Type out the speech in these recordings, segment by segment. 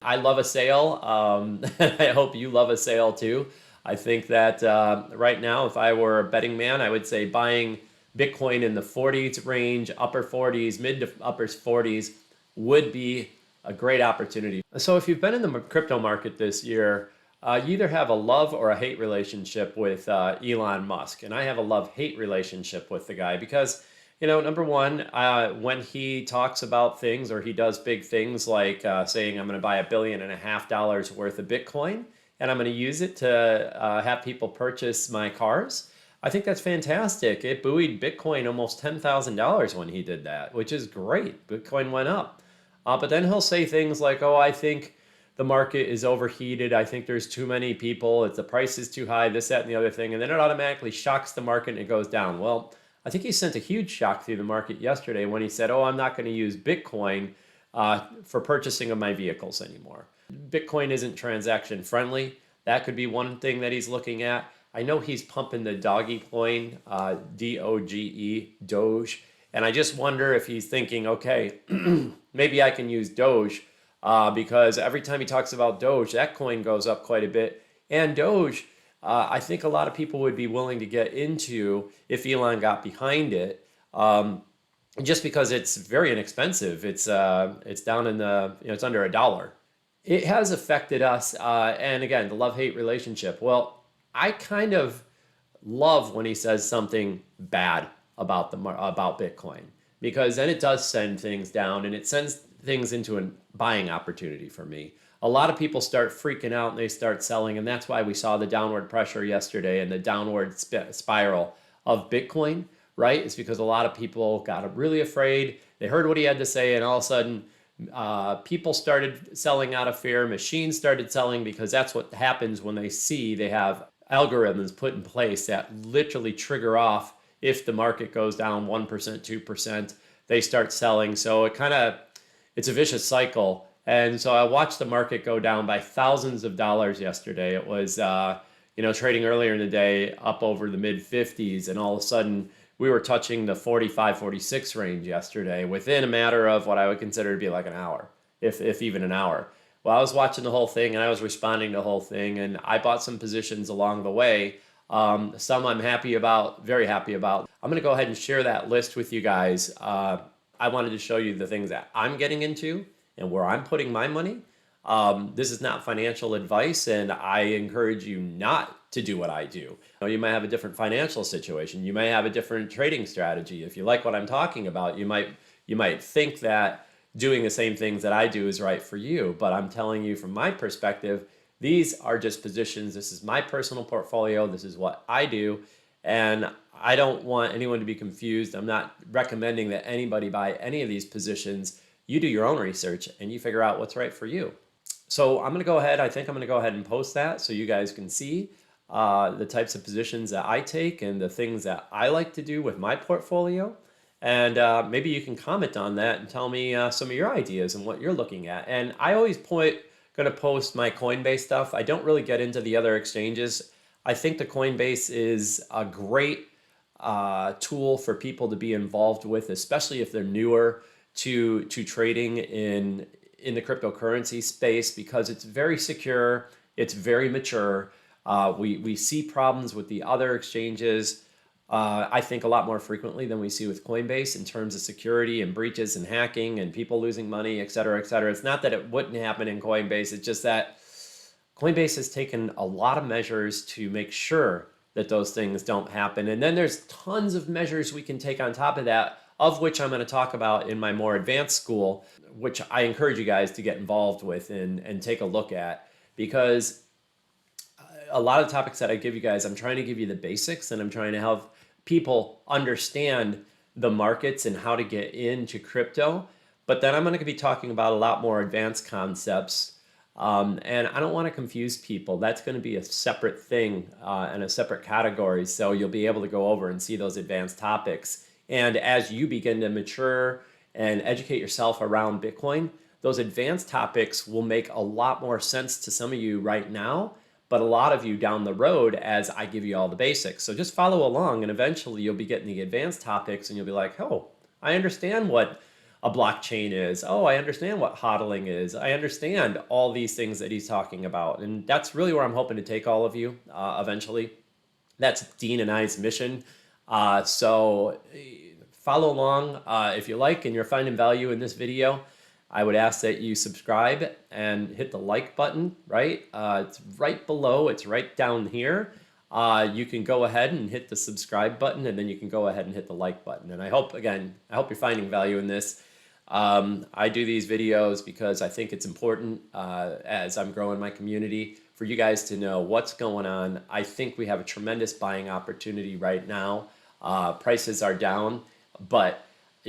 I love a sale. I hope you love a sale too. I think that right now, if I were a betting man, I would say buying Bitcoin in the 40s range, upper 40s, mid to upper 40s would be a great opportunity. So if you've been in the crypto market this year, you either have a love or a hate relationship with Elon Musk. And I have a love-hate relationship with the guy because, number one, when he talks about things or he does big things like saying, I'm going to buy $1.5 billion worth of Bitcoin and I'm going to use it to have people purchase my cars, I think that's fantastic. It buoyed Bitcoin almost $10,000 when he did that, which is great. Bitcoin went up. But then he'll say things like, oh, I think the market is overheated. I think there's too many people. The price is too high, this, that, and the other thing. And then it automatically shocks the market and it goes down. Well, I think he sent a huge shock through the market yesterday when he said, oh, I'm not going to use Bitcoin for purchasing of my vehicles anymore. Bitcoin isn't transaction friendly. That could be one thing that he's looking at. I know he's pumping the doggy coin, D-O-G-E, Doge. And I just wonder if he's thinking, okay, maybe I can use Doge because every time he talks about Doge, that coin goes up quite a bit. And Doge, I think a lot of people would be willing to get into if Elon got behind it, just because it's very inexpensive. It's down in the, it's under $1. It has affected us, and again, the love-hate relationship. Well, I kind of love when he says something bad about Bitcoin, because then it does send things down and it sends things into a buying opportunity for me. A lot of people start freaking out and they start selling, and that's why we saw the downward pressure yesterday and the downward spiral of Bitcoin, right? It's because a lot of people got really afraid. They heard what he had to say, and all of a sudden people started selling out of fear. Machines started selling because that's what happens when they see they have algorithms put in place that literally trigger off. If the market goes down 1%, 2%, they start selling. So it's a vicious cycle. And so I watched the market go down by thousands of dollars yesterday. It was, trading earlier in the day up over the mid 50s. And all of a sudden we were touching the 45, 46 range yesterday within a matter of what I would consider to be like an hour, if even an hour. Well, I was watching the whole thing and I was responding to the whole thing. And I bought some positions along the way. Some I'm happy about, very happy about. I'm going to go ahead and share that list with you guys. I wanted to show you the things that I'm getting into and where I'm putting my money. This is not financial advice, and I encourage you not to do what I do. You might have a different financial situation. You may have a different trading strategy. If you like what I'm talking about, you might think that doing the same things that I do is right for you. But I'm telling you from my perspective, these are just positions. This is my personal portfolio. This is what I do. And I don't want anyone to be confused. I'm not recommending that anybody buy any of these positions. You do your own research and you figure out what's right for you. So I'm going to go ahead. I think I'm going to go ahead and post that so you guys can see the types of positions that I take and the things that I like to do with my portfolio. And maybe you can comment on that and tell me some of your ideas and what you're looking at. And I always going to post my Coinbase stuff. I don't really get into the other exchanges. I think the Coinbase is a great tool for people to be involved with, especially if they're newer to trading in the cryptocurrency space, because it's very secure, it's very mature. We see problems with the other exchanges, I think a lot more frequently than we see with Coinbase in terms of security and breaches and hacking and people losing money, et cetera, et cetera. It's not that it wouldn't happen in Coinbase. It's just that Coinbase has taken a lot of measures to make sure that those things don't happen. And then there's tons of measures we can take on top of that, of which I'm going to talk about in my more advanced school, which I encourage you guys to get involved with and take a look at, because a lot of topics that I give you guys, I'm trying to give you the basics and I'm trying to help people understand the markets and how to get into crypto. But then I'm going to be talking about a lot more advanced concepts. And I don't want to confuse people. That's going to be a separate thing and a separate category. So you'll be able to go over and see those advanced topics. And as you begin to mature and educate yourself around Bitcoin, those advanced topics will make a lot more sense to some of you right now, but a lot of you down the road as I give you all the basics. So just follow along and eventually you'll be getting the advanced topics and you'll be like, oh, I understand what a blockchain is. Oh, I understand what hodling is. I understand all these things that he's talking about. And that's really where I'm hoping to take all of you eventually. That's Dean and I's mission. So follow along if you like and you're finding value in this video. I would ask that you subscribe and hit the like button, right? It's right below, it's right down here. You can go ahead and hit the subscribe button, and then you can go ahead and hit the like button. And I hope, again, I hope you're finding value in this. I do these videos because I think it's important as I'm growing my community for you guys to know what's going on. I think we have a tremendous buying opportunity right now. Prices are down, but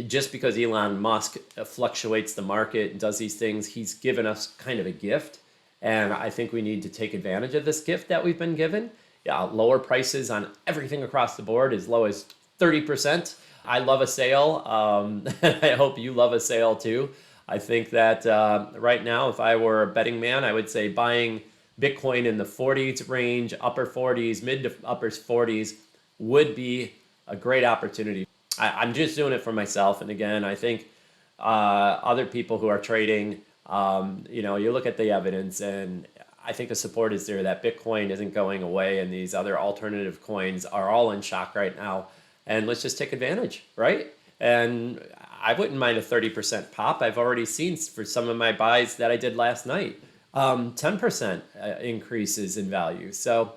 just because Elon Musk fluctuates the market and does these things, he's given us kind of a gift. And I think we need to take advantage of this gift that we've been given. Yeah, lower prices on everything across the board, as low as 30%. I love a sale. I hope you love a sale too. I think that right now, if I were a betting man, I would say buying Bitcoin in the 40s range, upper 40s, mid to upper 40s would be a great opportunity. I'm just doing it for myself. And again, I think other people who are trading, you look at the evidence, and I think the support is there that Bitcoin isn't going away, and these other alternative coins are all in shock right now. And let's just take advantage, right? And I wouldn't mind a 30% pop. I've already seen for some of my buys that I did last night, 10% increases in value. So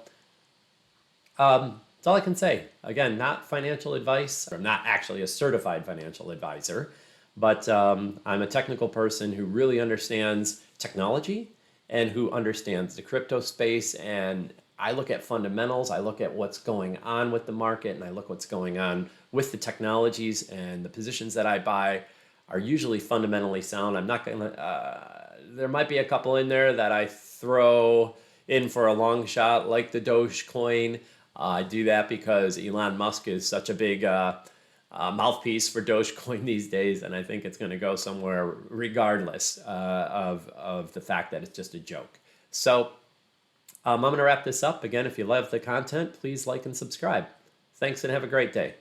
that's all I can say. Again, not financial advice. I'm not actually a certified financial advisor, but I'm a technical person who really understands technology and who understands the crypto space. And I look at fundamentals, I look at what's going on with the market, and I look what's going on with the technologies, and the positions that I buy are usually fundamentally sound. I'm not gonna, there might be a couple in there that I throw in for a long shot, like the Dogecoin. I do that because Elon Musk is such a big mouthpiece for Dogecoin these days, and I think it's going to go somewhere regardless of the fact that it's just a joke. So I'm going to wrap this up. Again, if you love the content, please like and subscribe. Thanks and have a great day.